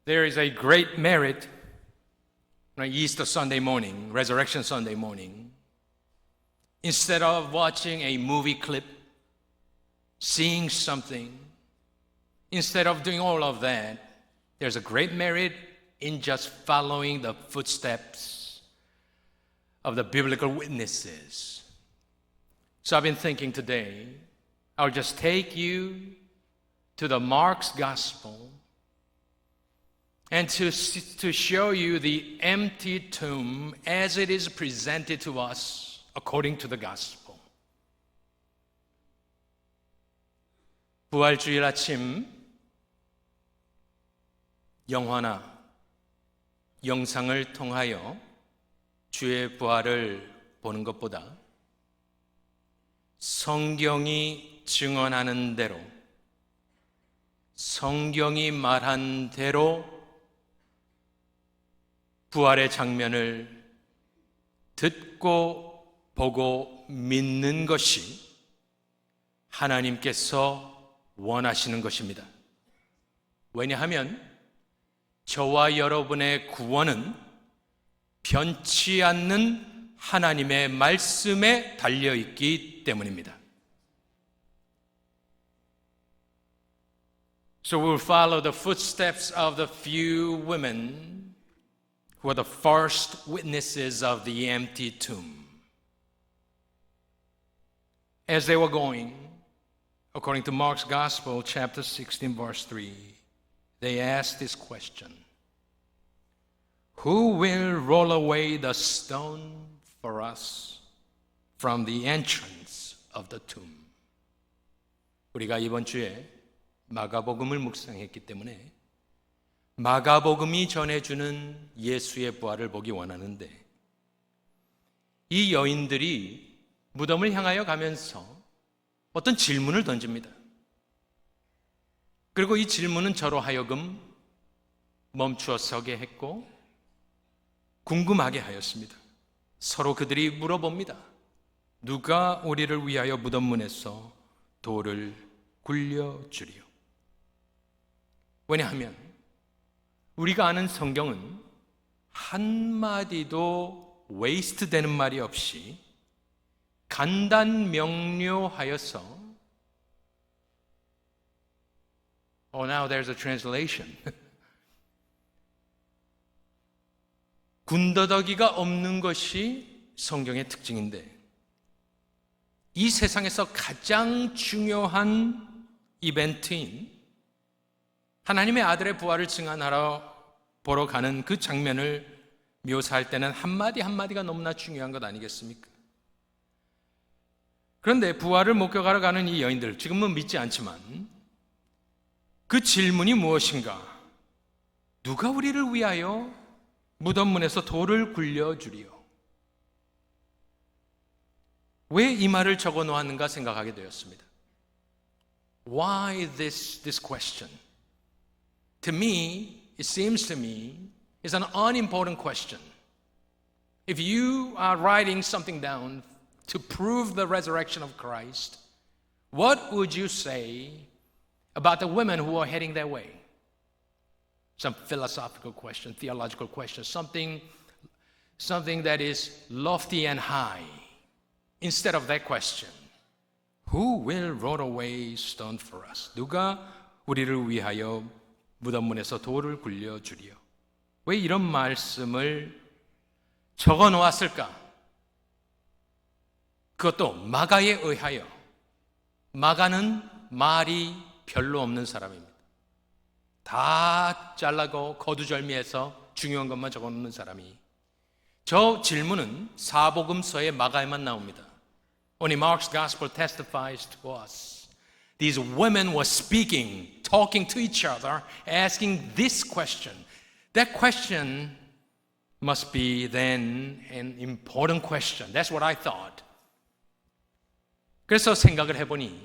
There is a great merit on Easter Sunday morning, Resurrection Sunday morning. Instead of watching a movie clip, seeing something, instead of doing all of that, there's a great merit in just following the footsteps of the biblical witnesses. So I've been thinking today, I'll just take you to the Mark's Gospel and to show you the empty tomb as it is presented to us according to the Gospel. 부활주일 아침 영화나 영상을 통하여 주의 부활을 보는 것보다 성경이 증언하는 대로, 성경이 말한 대로 부활의 장면을 듣고 보고 믿는 것이 하나님께서 원하시는 것입니다. 왜냐하면 저와 여러분의 구원은 변치 않는 하나님의 말씀에 달려있기 때문입니다. So we'll follow the footsteps of the few women who are the first witnesses of the empty tomb. As they were going, according to Mark's Gospel, chapter 16, verse 3, they asked this question: Who will roll away the stone for us from the entrance of the tomb? 우리가 이번 주에 마가복음을 묵상했기 때문에 마가복음이 전해주는 예수의 부활을 보기 원하는데, 이 여인들이 무덤을 향하여 가면서 어떤 질문을 던집니다. 그리고 이 질문은 저로 하여금 멈추어 서게 했고 궁금하게 하였습니다. 서로 그들이 물어봅니다. 누가 우리를 위하여 무덤문에서 돌을 굴려주리요? 왜냐하면 우리가 아는 성경은 한마디도 웨이스트 되는 말이 없이 간단 명료하여서 now there's a translation. 군더더기가 없는 것이 성경의 특징인데, 이 세상에서 가장 중요한 이벤트인 하나님의 아들의 부활을 증언하러 보러 가는 그 장면을 묘사할 때는 한마디 한마디가 너무나 중요한 것 아니겠습니까? 그런데 부활을 목격하러 가는 이 여인들, 지금은 믿지 않지만 그 질문이 무엇인가? 누가 우리를 위하여 무덤문에서 돌을 굴려주리요? 왜 이 말을 적어 놓았는가 생각하게 되었습니다. Why this question? To me, it seems to me, is an unimportant question. If you are writing something down to prove the resurrection of Christ, what would you say about the women who are heading their way? Some philosophical question, theological question, something that is lofty and high. Instead of that question, who will roll away stone for us? 누가 우리를 위하여 무덤문에서 돌을 굴려주리요? 왜 이런 말씀을 적어 놓았을까? 그것도 마가에 의하여. 마가는 말이 별로 없는 사람입니다. 다 잘라고 거두절미해서 중요한 것만 적어놓는 사람이. 저 질문은 사복음서의 마가에만 나옵니다. Only Mark's Gospel testifies to us. These women were speaking, talking to each other, asking this question. That question must be then an important question. That's what I thought. 그래서 생각을 해보니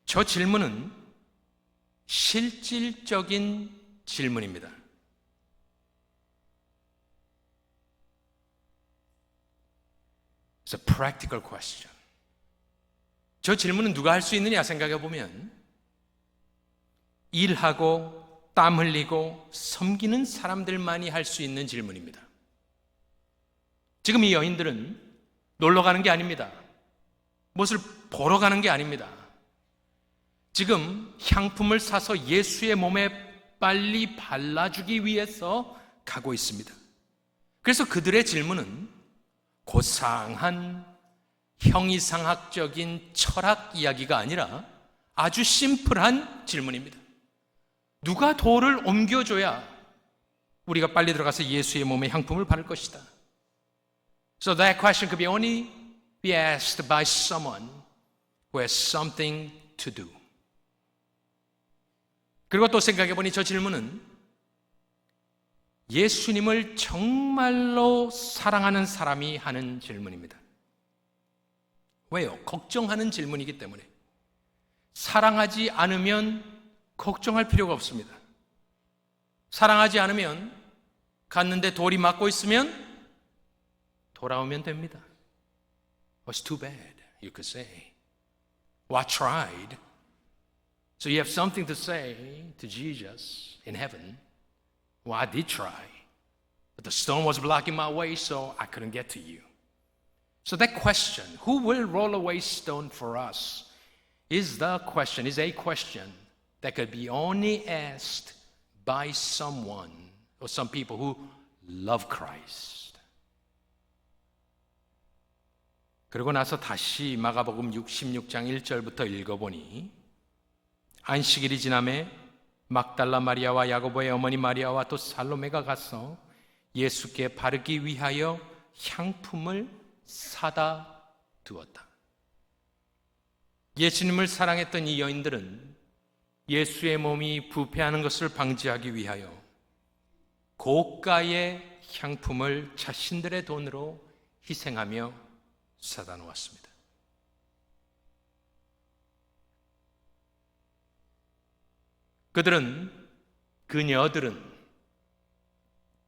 저 질문은 실질적인 질문입니다. It's a practical question. 저 질문은 누가 할 수 있느냐 생각해 보면 일하고 땀 흘리고 섬기는 사람들만이 할 수 있는 질문입니다. 지금 이 여인들은 놀러 가는 게 아닙니다. 무엇을 보러 가는 게 아닙니다. 지금 향품을 사서 예수의 몸에 빨리 발라주기 위해서 가고 있습니다. 그래서 그들의 질문은 고상한 형이상학적인 철학 이야기가 아니라 아주 심플한 질문입니다. 누가 돌을 옮겨줘야 우리가 빨리 들어가서 예수의 몸에 향품을 바를 것이다. So that question could be only be asked by someone who has something to do. 그리고 또 생각해 보니 저 질문은 예수님을 정말로 사랑하는 사람이 하는 질문입니다. 왜요? 걱정하는 질문이기 때문에. 사랑하지 않으면 걱정할 필요가 없습니다. 사랑하지 않으면 갔는데 돌이 맞고 있으면 돌아오면 됩니다. It's too bad, you could say. Well, I tried. So you have something to say to Jesus in heaven. Well, I did try. But the stone was blocking my way, so I couldn't get to you. So that question, who will roll away stone for us, is a question that could be only asked by someone or some people who love Christ. 그리고 나서 다시 마가복음 16장 1절부터 읽어보니 안식일이 지남에 막달라 마리아와 야고보의 어머니 마리아와 또 살로메가 가서 예수께 바르기 위하여 향품을 사다 두었다. 예수님을 사랑했던 이 여인들은 예수의 몸이 부패하는 것을 방지하기 위하여 고가의 향품을 자신들의 돈으로 희생하며 사다 놓았습니다. 그녀들은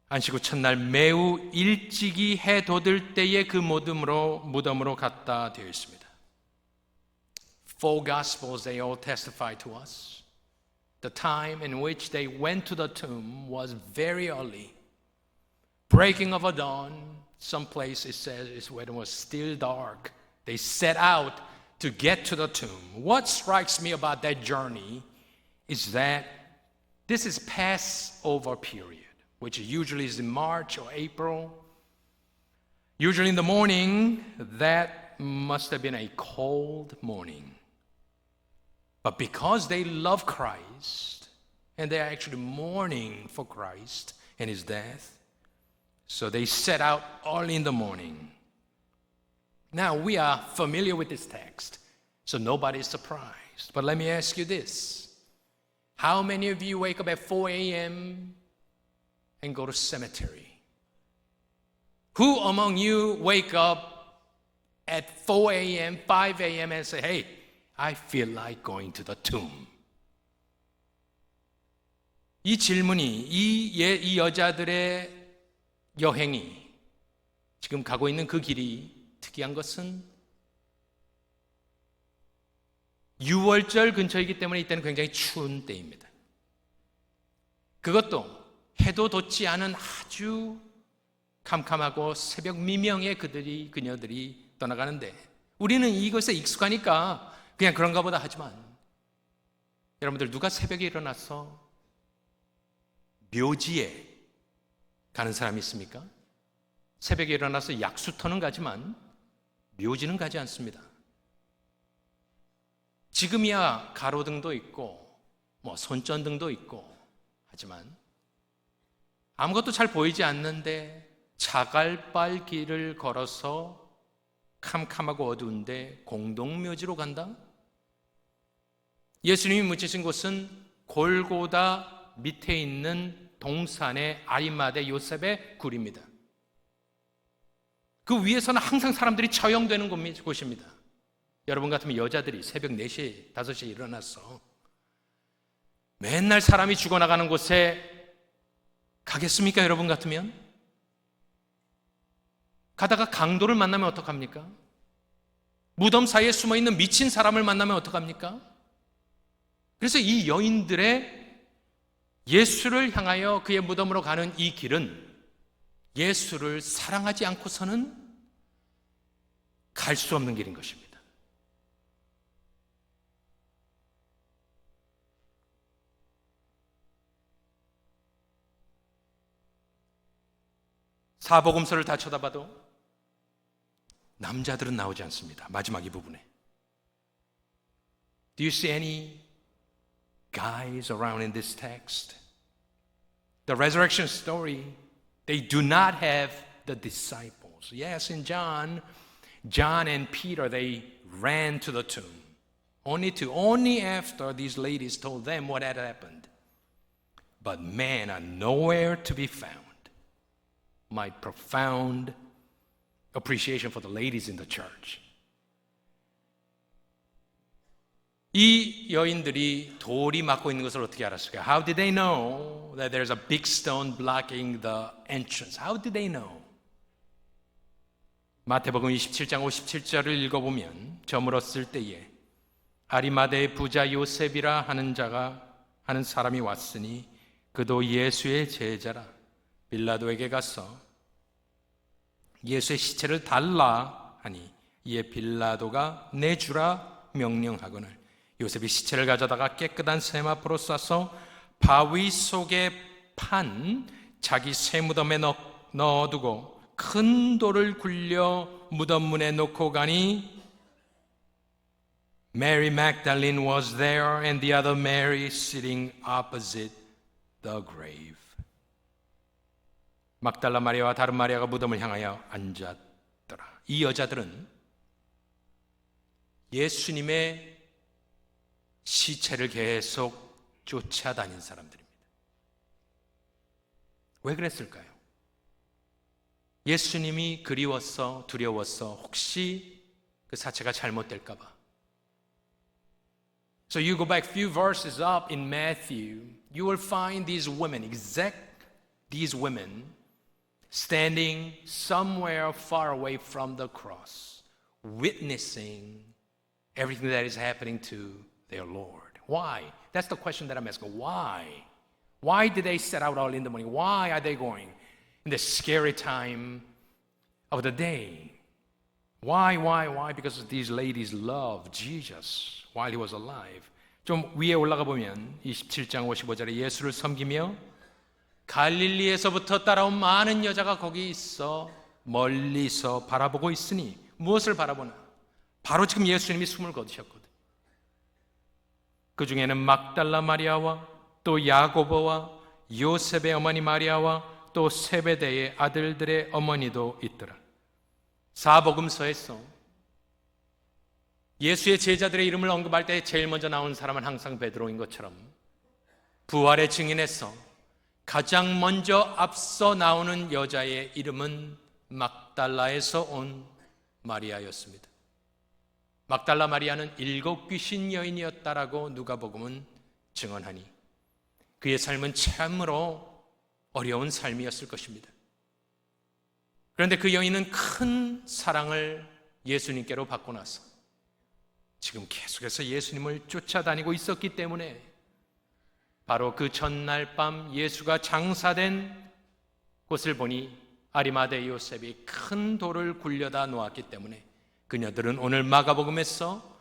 안식 후 첫날 매우 일찍이 해 돋을 때에 그 무덤으로 갔다 되어 있습니다. Four Gospels, they all testify to us. The time in which they went to the tomb was very early. Breaking of a dawn, some place it says is when it was still dark. They set out to get to the tomb. What strikes me about that journey is that this is Passover period, which usually is in March or April. Usually in the morning, that must have been a cold morning. But because they love Christ, and they're actually mourning for Christ and His death, so they set out early in the morning. Now, we are familiar with this text, so nobody's surprised. But let me ask you this. How many of you wake up at 4 a.m. and go to cemetery? Who among you wake up at 4 a.m., 5 a.m. and say, hey, I feel like going to the tomb? 이 질문이, 이 여자들의 여행이 지금 가고 있는 그 길이 특이한 것은 6월절 근처이기 때문에 이때는 굉장히 추운 때입니다. 그것도 해도 돋지 않은 아주 캄캄하고 새벽 미명에 그녀들이 떠나가는데 우리는 이것에 익숙하니까 그냥 그런가 보다 하지만 여러분들 누가 새벽에 일어나서 묘지에 가는 사람이 있습니까? 새벽에 일어나서 약수터는 가지만 묘지는 가지 않습니다. 지금이야 가로등도 있고 손전등도 있고 하지만 아무것도 잘 보이지 않는데 자갈발 길을 걸어서 캄캄하고 어두운데 공동묘지로 간다? 예수님이 묻히신 곳은 골고다 밑에 있는 동산의 아리마대 요셉의 굴입니다. 그 위에서는 항상 사람들이 처형되는 곳입니다. 여러분 같으면 여자들이 새벽 4시, 5시에 일어나서 맨날 사람이 죽어나가는 곳에 가겠습니까? 여러분 같으면? 가다가 강도를 만나면 어떡합니까? 무덤 사이에 숨어있는 미친 사람을 만나면 어떡합니까? 그래서 이 여인들의 예수를 향하여 그의 무덤으로 가는 이 길은 예수를 사랑하지 않고서는 갈 수 없는 길인 것입니다. 사복음서를 다 쳐다봐도 남자들은 나오지 않습니다. 마지막 이 부분에. Do you see any guys around in this text? The resurrection story, they do not have the disciples. Yes, in John and Peter, they ran to the tomb. Only after these ladies told them what had happened. But men are nowhere to be found. My profound appreciation for the ladies in the church. 이 여인들이 돌이 막고 있는 것을 어떻게 알았을까요? How did they know that there's a big stone blocking the entrance? How did they know? 마태복음 27장 57절을 읽어보면 저물었을 때에 아리마대의 부자 요셉이라 하는 사람이 왔으니 그도 예수의 제자라. 빌라도에게 가서 예수의 시체를 달라 하니 이에 빌라도가 내주라 명령하거늘 요셉이 시체를 가져다가 깨끗한 샘 앞으로 싸서 바위 속에 판 자기 새 무덤에 넣어두고 큰 돌을 굴려 무덤 문에 놓고 가니 Mary Magdalene was there and the other Mary sitting opposite the grave. 막달라 마리아와 다른 마리아가 무덤을 향하여 앉았더라. 이 여자들은 예수님의 시체를 계속 쫓아다닌 사람들입니다. 왜 그랬을까요? 예수님이 그리웠어, 두려웠어, 혹시 그 사체가 잘못될까 봐. So you go back a few verses up in Matthew, you will find these women, these women standing somewhere far away from the cross, witnessing everything that is happening to their Lord. Why? That's the question that I'm asking. Why? Why did they set out early in the morning? Why are they going in the scary time of the day? Why? Because these ladies loved Jesus while he was alive. 좀 위에 올라가 보면 27장 55절에 예수를 섬기며 갈릴리에서부터 따라온 많은 여자가 거기 있어 멀리서 바라보고 있으니 무엇을 바라보나? 바로 지금 예수님이 숨을 거두셨거든. 그 중에는 막달라 마리아와 또 야고보와 요셉의 어머니 마리아와 또 세베대의 아들들의 어머니도 있더라. 사복음서에서 예수의 제자들의 이름을 언급할 때 제일 먼저 나오는 사람은 항상 베드로인 것처럼 부활의 증인에서 가장 먼저 앞서 나오는 여자의 이름은 막달라에서 온 마리아였습니다. 막달라 마리아는 7 귀신 여인이었다라고 누가복음은 증언하니 그의 삶은 참으로 어려운 삶이었을 것입니다. 그런데 그 여인은 큰 사랑을 예수님께로 받고 나서 지금 계속해서 예수님을 쫓아다니고 있었기 때문에 바로 그 전날 밤 예수가 장사된 곳을 보니 아리마대 요셉이 큰 돌을 굴려다 놓았기 때문에 그녀들은 오늘 마가복음에서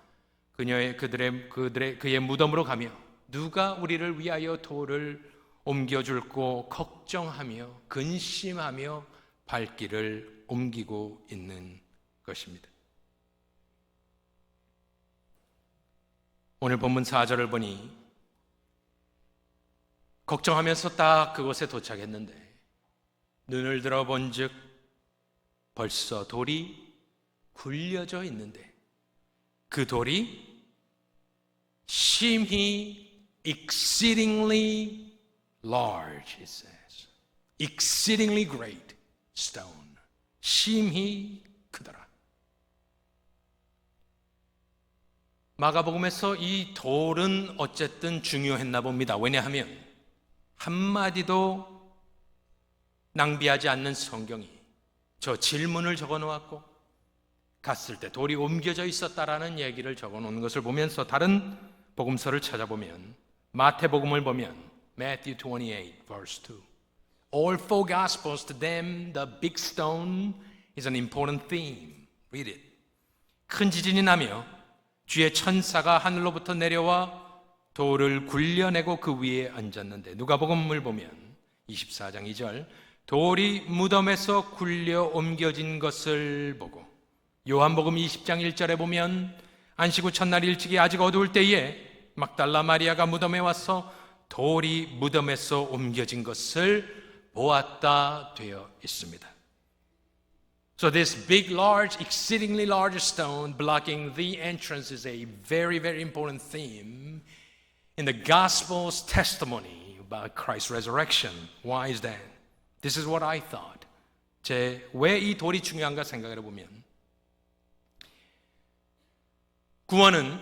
그의 무덤으로 가며 누가 우리를 위하여 돌을 옮겨줄고 걱정하며 근심하며 발길을 옮기고 있는 것입니다. 오늘 본문 4절을 보니 걱정하면서 딱 그곳에 도착했는데 눈을 들어본 즉 벌써 돌이 굴려져 있는데 그 돌이 심히 exceedingly large, it says. exceedingly great stone. 심히 크더라. 마가복음에서 이 돌은 어쨌든 중요했나 봅니다. 왜냐하면 한마디도 낭비하지 않는 성경이 저 질문을 적어놓았고 갔을 때 돌이 옮겨져 있었다라는 얘기를 적어놓은 것을 보면서 다른 복음서를 찾아보면 마태복음을 보면 Matthew 28, verse 2. All four Gospels, to them, the big stone is an important theme. Read it. 큰 지진이 나며 주의 천사가 하늘로부터 내려와 돌을 굴려내고 그 위에 앉았는데 누가복음을 보면 24장 2절 돌이 무덤에서 굴려 옮겨진 것을 보고 요한복음 20장 1절에 보면 안식 후 첫날 일찍이 아직 어두울 때에 막달라 마리아가 무덤에 와서 돌이 무덤에서 옮겨진 것을 보았다 되어 있습니다. So this big, large, exceedingly large stone blocking the entrance is a very, very important theme in the Gospel's testimony about Christ's resurrection. Why is that? This is what I thought. 왜 이 돌이 중요한가 생각을 해보면 구원은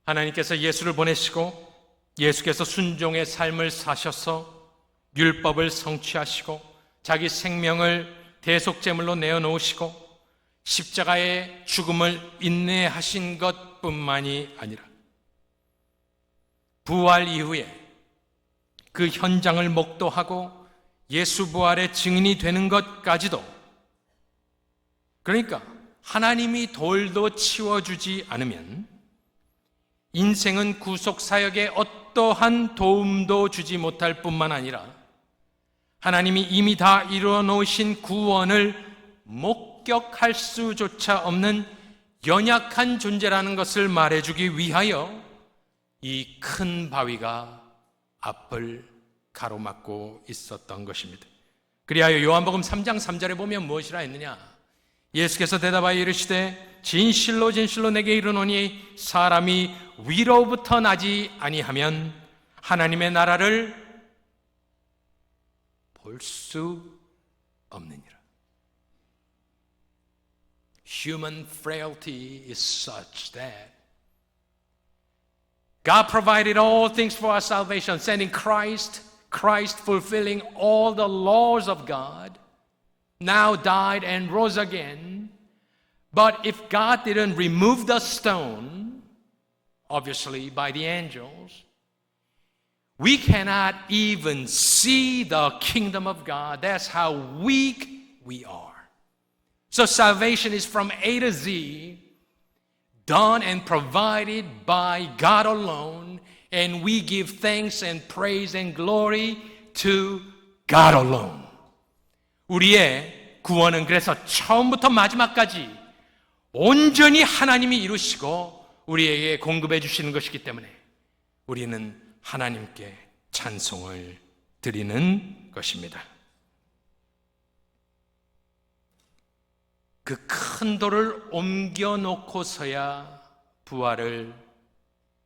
하나님께서 예수를 보내시고 예수께서 순종의 삶을 사셔서 율법을 성취하시고 자기 생명을 대속제물로 내어놓으시고 십자가의 죽음을 인내하신 것뿐만이 아니라 부활 이후에 그 현장을 목도하고 예수 부활의 증인이 되는 것까지도 그러니까 하나님이 돌도 치워주지 않으면 인생은 구속사역에 어떠한 도움도 주지 못할 뿐만 아니라 하나님이 이미 다 이루어 놓으신 구원을 목격할 수조차 없는 연약한 존재라는 것을 말해주기 위하여 이 큰 바위가 앞을 가로막고 있었던 것입니다. 그리하여 요한복음 3장 3절에 보면 무엇이라 했느냐? 예수께서 대답하여 이르시되 진실로 진실로 내게 이르노니 사람이 위로부터 나지 아니하면 하나님의 나라를 볼 수 없느니라. Human frailty is such that God provided all things for our salvation, sending Christ fulfilling all the laws of God, now died and rose again. But if God didn't remove the stone, obviously by the angels, we cannot even see the kingdom of God. That's how weak we are. So salvation is from A to Z, done and provided by God alone, and we give thanks and praise and glory to God alone. 우리의 구원은 그래서 처음부터 마지막까지 온전히 하나님이 이루시고 우리에게 공급해 주시는 것이기 때문에 우리는 하나님께 찬송을 드리는 것입니다. 그 큰 돌을 옮겨 놓고서야 부활을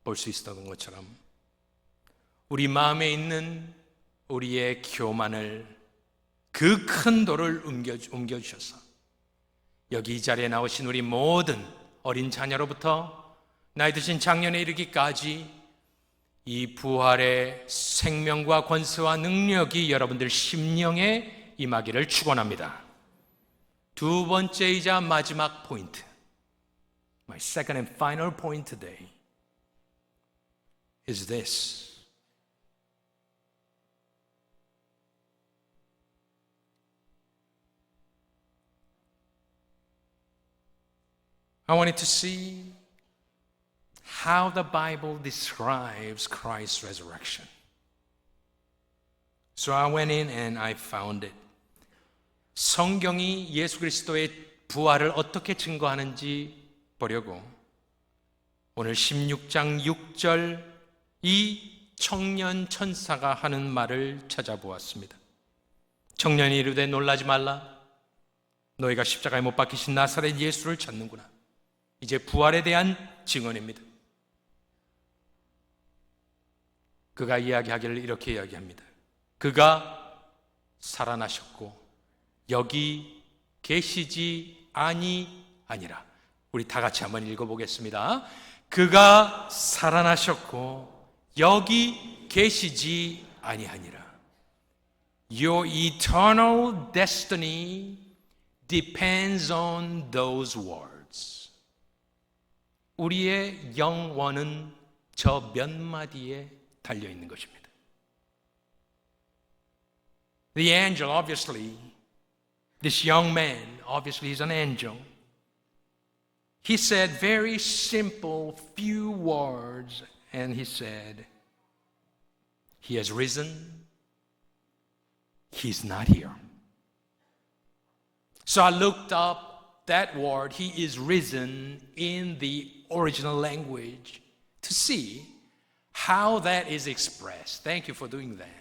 볼 수 있었던 것처럼 우리 마음에 있는 우리의 교만을 그 큰 돌을 옮겨 주셔서 여기 이 자리에 나오신 우리 모든 어린 자녀로부터 나이 드신 장년에 이르기까지 이 부활의 생명과 권세와 능력이 여러분들 심령에 임하기를 축원합니다. 두 번째이자 마지막 포인트, my second and final point today is this. I wanted to see how the Bible describes Christ's resurrection. So I went in and I found it. 성경이 예수 그리스도의 부활을 어떻게 증거하는지 보려고 오늘 16장 6절 이 청년 천사가 하는 말을 찾아보았습니다. 청년이 이르되 놀라지 말라. 너희가 십자가에 못 박히신 나사렛 예수를 찾는구나. 이제 부활에 대한 증언입니다. 그가 이야기하기를 이렇게 이야기합니다. 그가 살아나셨고 여기 계시지 아니하니라. 우리 다 같이 한번 읽어보겠습니다. 그가 살아나셨고 여기 계시지 아니하니라. Your eternal destiny depends on those words. 우리의 영원은 저 몇 마디에 달려있는 것입니다. The angel, obviously, this young man, obviously he's an angel. He said very simple few words, and he said, He has risen. He's not here. So I looked up that word, He is risen, in the original language to see how that is expressed. Thank you for doing that.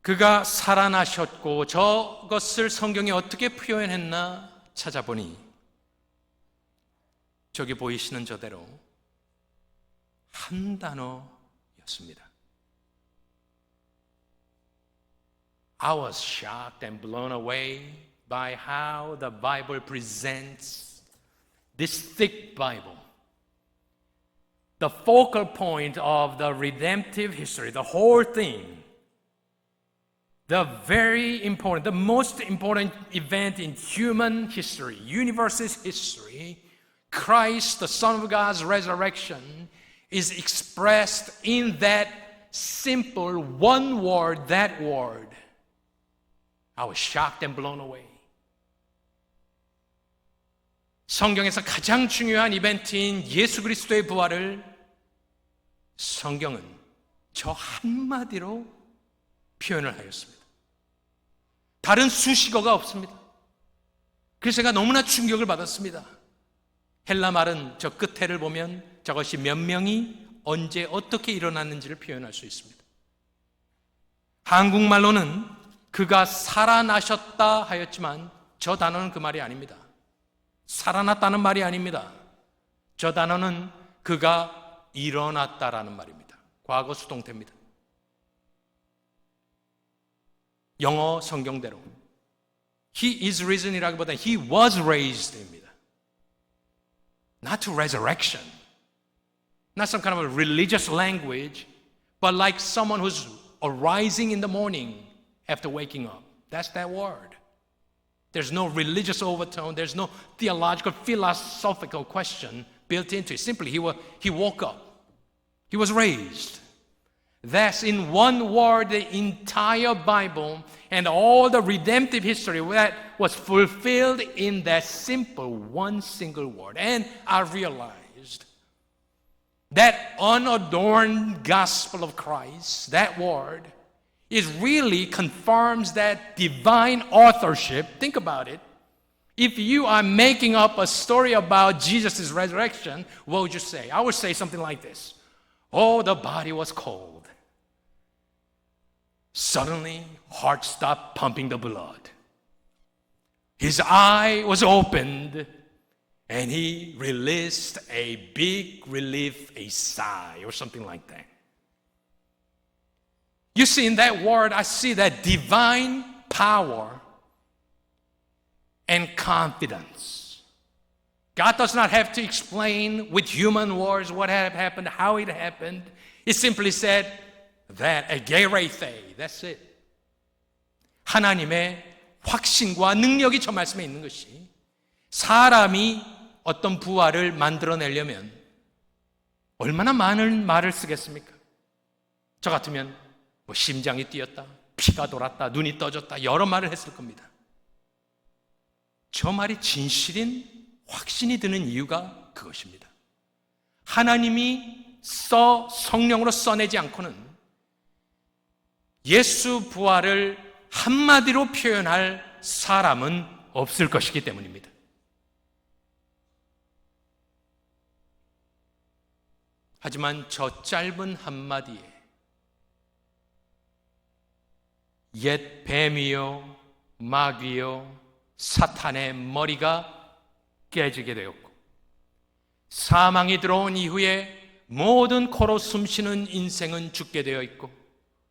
그가 살아나셨고 저것을 성경에 어떻게 표현했나 찾아보니 저기 보이시는 저대로 한 단어였습니다. I was shocked and blown away by how the Bible presents this thick Bible. The focal point of the redemptive history, the whole thing. The very important, the most important event in human history, universe's history, Christ, the Son of God's resurrection, is expressed in that simple one word, that word. I was shocked and blown away. 성경에서 가장 중요한 이벤트인 예수 그리스도의 부활을 성경은 저 한마디로 표현을 하였습니다. 다른 수식어가 없습니다. 그래서 제가 너무나 충격을 받았습니다. 헬라 말은 저 끝에를 보면 저것이 몇 명이 언제 어떻게 일어났는지를 표현할 수 있습니다. 한국말로는 그가 살아나셨다 하였지만 저 단어는 그 말이 아닙니다. 살아났다는 말이 아닙니다. 저 단어는 그가 일어났다라는 말입니다. 과거 수동태입니다. 영어 성경대로 He is risen이라기보다 He was raised입니다. Not to resurrection. Not some kind of a religious language, but like someone who's arising in the morning after waking up. That's that word. There's no religious overtone. There's no theological, philosophical question built into it. Simply, he woke up. He was raised. That's in one word the entire Bible and all the redemptive history that was fulfilled in that simple one single word. And I realized that unadorned gospel of Christ, that word, is really confirms that divine authorship. Think about it. If you are making up a story about Jesus' resurrection, what would you say? I would say something like this. Oh, the body was cold. Suddenly, heart stopped pumping the blood. His eye was opened, and he released a big relief, a sigh, or something like that. You see, in that word, I see that divine power and confidence. God does not have to explain with human words what had happened, how it happened. He simply said that, egerethe, that's it. 하나님의 확신과 능력이 저 말씀에 있는 것이 사람이 어떤 부활을 만들어내려면 얼마나 많은 말을 쓰겠습니까? 저 같으면 뭐 심장이 뛰었다, 피가 돌았다, 눈이 떠졌다 여러 말을 했을 겁니다. 저 말이 진실인 확신이 드는 이유가 그것입니다. 하나님이 성령으로 써내지 않고는 예수 부활을 한마디로 표현할 사람은 없을 것이기 때문입니다. 하지만 저 짧은 한마디에 옛 뱀이요 마귀요 사탄의 머리가 깨지게 되었고 사망이 들어온 이후에 모든 코로 숨쉬는 인생은 죽게 되어 있고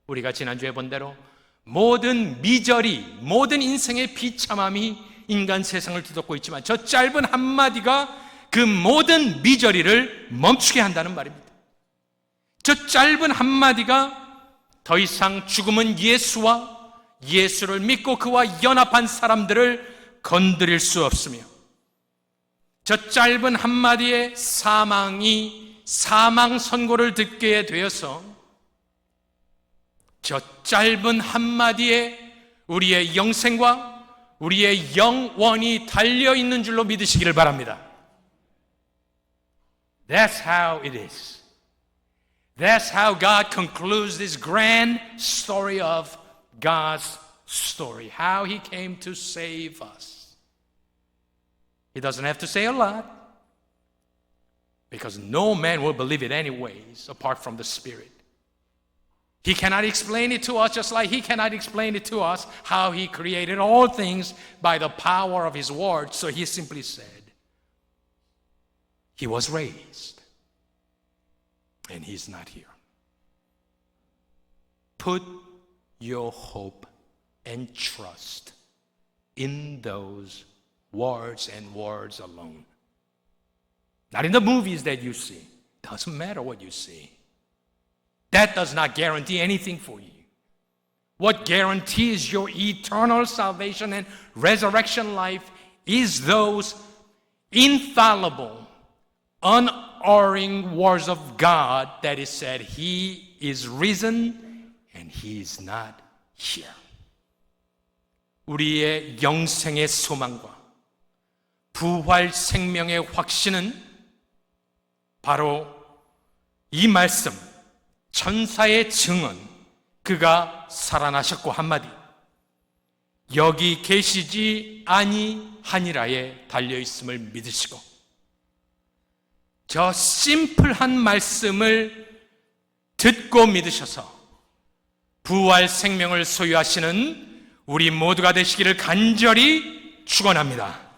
우리가 지난주에 본 대로 모든 미저리, 모든 인생의 비참함이 인간 세상을 뒤덮고 있지만 저 짧은 한마디가 그 모든 미저리를 멈추게 한다는 말입니다. 저 짧은 한마디가 더 이상 죽음은 예수와 예수를 믿고 그와 연합한 사람들을 건드릴 수 없으며 저 짧은 한마디에 사망이 사망 선고를 듣게 되어서 저 짧은 한마디에 우리의 영생과 우리의 영원이 달려있는 줄로 믿으시기를 바랍니다. That's how it is. That's how God concludes this grand story of God's story. How He came to save us. He doesn't have to say a lot, because no man will believe it anyways, apart from the Spirit. He cannot explain it to us, just like He cannot explain it to us how He created all things by the power of His word. So He simply said, He was raised, and He's not here. Put your hope and trust in those words and words alone. Not in the movies that you see. Doesn't matter what you see. That does not guarantee anything for you. What guarantees your eternal salvation and resurrection life is those infallible, unerring words of God that is said, He is risen and He is not here. 우리의 영생의 소망과 부활 생명의 확신은 바로 이 말씀, 천사의 증언, 그가 살아나셨고 한마디, 여기 계시지 아니하니라에 달려있음을 믿으시고, 저 심플한 말씀을 듣고 믿으셔서 부활 생명을 소유하시는 우리 모두가 되시기를 간절히 축원합니다.